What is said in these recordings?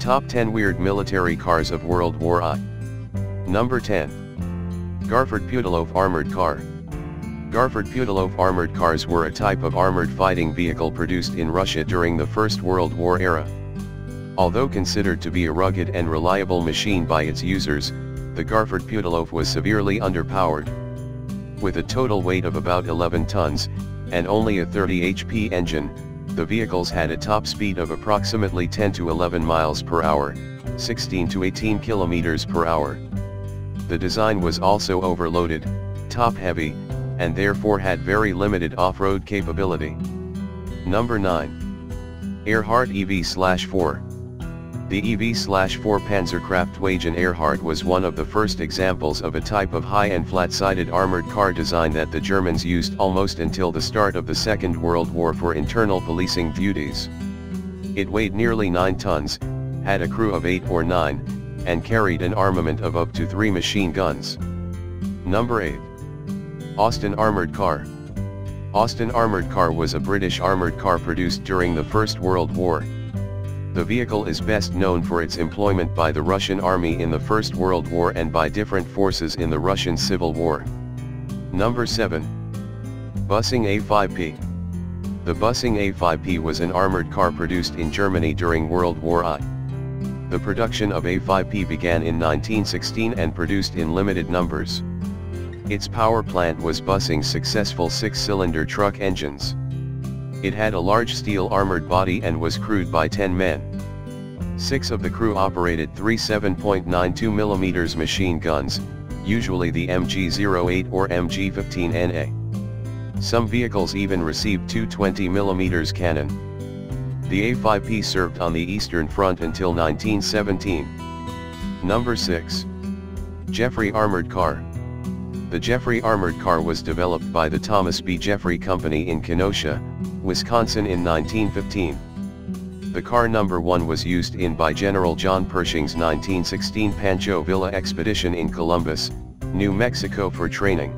Top 10 Weird Military Cars of World War I. Number 10. Garford Putilov Armored Car. Garford Putilov armored cars were a type of armored fighting vehicle produced in Russia during the First World War era. Although considered to be a rugged and reliable machine by its users, the Garford Putilov was severely underpowered. With a total weight of about 11 tons, and only a 30 HP engine, the vehicles had a top speed of approximately 10 to 11 miles per hour, 16 to 18 kilometers per hour. The design was also overloaded, top-heavy, and therefore had very limited off-road capability. Number 9. Ehrhardt EV/4. The EV/4 Panzerkraftwagen Ehrhardt was one of the first examples of a type of high and flat-sided armored car design that the Germans used almost until the start of the Second World War for internal policing duties. It weighed nearly 9 tons, had a crew of 8 or 9, and carried an armament of up to 3 machine guns. Number 8. Austin Armored Car. Austin Armored Car was a British armored car produced during the First World War. The vehicle is best known for its employment by the Russian Army in the First World War and by different forces in the Russian Civil War. Number 7. Bussing A5P. The Bussing A5P was an armored car produced in Germany during World War I. The production of A5P began in 1916 and produced in limited numbers. Its power plant was Bussing's successful 6-cylinder truck engines. It had a large steel armored body and was crewed by 10 men. 6 of the crew operated 3 7.92mm machine guns, usually the MG08 or MG15NA. Some vehicles even received 2 20mm cannon. The A5P served on the Eastern Front until 1917. Number 6. Jeffrey Armored Car. The Jeffrey Armored Car was developed by the Thomas B. Jeffrey Company in Kenosha, Wisconsin in 1915. The car number 1 was used by General John Pershing's 1916 Pancho Villa expedition in Columbus, New Mexico for training.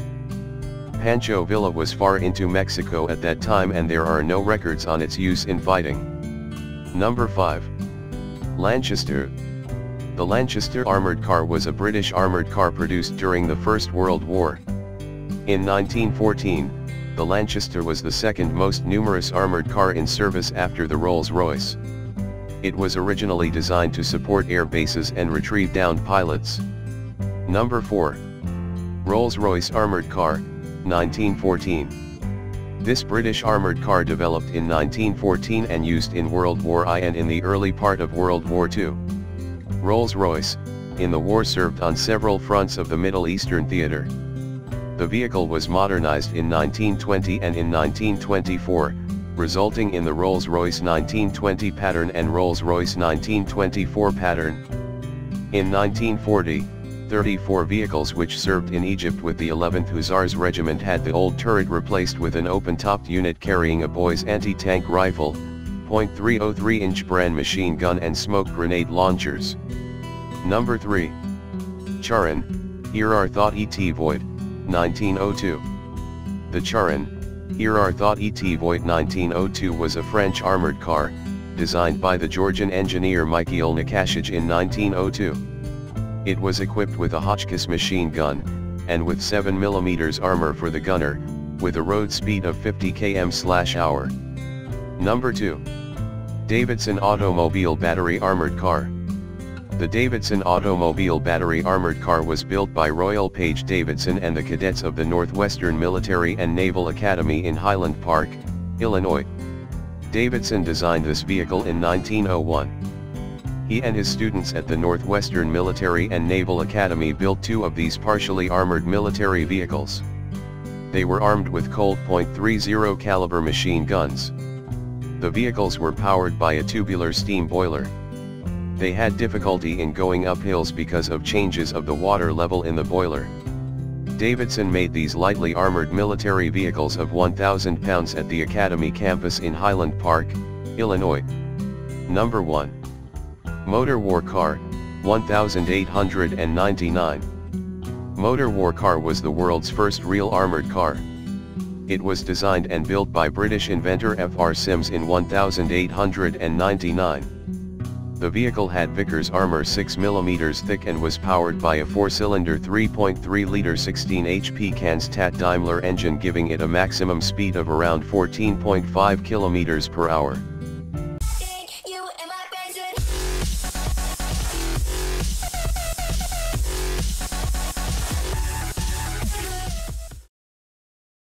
Pancho Villa was far into Mexico at that time and there are no records on its use in fighting. Number 5. Lanchester. The Lanchester Armored Car was a British armored car produced during the First World War. In 1914, the Lanchester was the second most numerous armored car in service after the Rolls-Royce. It was originally designed to support air bases and retrieve downed pilots. Number 4. Rolls-Royce Armored Car, 1914. This British armored car developed in 1914 and used in World War I and in the early part of World War II. Rolls-Royce, in the war served on several fronts of the Middle Eastern theater. The vehicle was modernized in 1920 and in 1924, resulting in the Rolls-Royce 1920 pattern and Rolls-Royce 1924 pattern. In 1940, 34 vehicles which served in Egypt with the 11th Hussars Regiment had the old turret replaced with an open-topped unit carrying a Boy's anti-tank rifle, .303-inch Bran machine gun and smoke grenade launchers. Number 3. Charon, Ehrhardt ET Voigt, 1902. The Charon, Ehrhardt ET Voigt 1902 was a French armored car, designed by the Georgian engineer Mikhail Nakashich in 1902. It was equipped with a Hotchkiss machine gun, and with 7mm armor for the gunner, with a road speed of 50 km/h. Number 2. Davidson Automobile Battery Armored Car. The Davidson Automobile Battery Armored Car was built by Royal Page Davidson and the cadets of the Northwestern Military and Naval Academy in Highland Park, Illinois. Davidson designed this vehicle in 1901. He and his students at the Northwestern Military and Naval Academy built 2 of these partially armored military vehicles. They were armed with Colt .30 caliber machine guns. The vehicles were powered by a tubular steam boiler. They had difficulty in going up hills because of changes of the water level in the boiler. Davidson made these lightly armored military vehicles of 1,000 pounds at the Academy campus in Highland Park, Illinois. Number 1. Motor War Car, 1899. Motor War Car was the world's first real armored car. It was designed and built by British inventor F.R. Sims in 1899. The vehicle had Vickers armor 6 mm thick and was powered by a 4-cylinder 3.3-liter 16 HP Cannstatt Daimler engine, giving it a maximum speed of around 14.5 km per hour.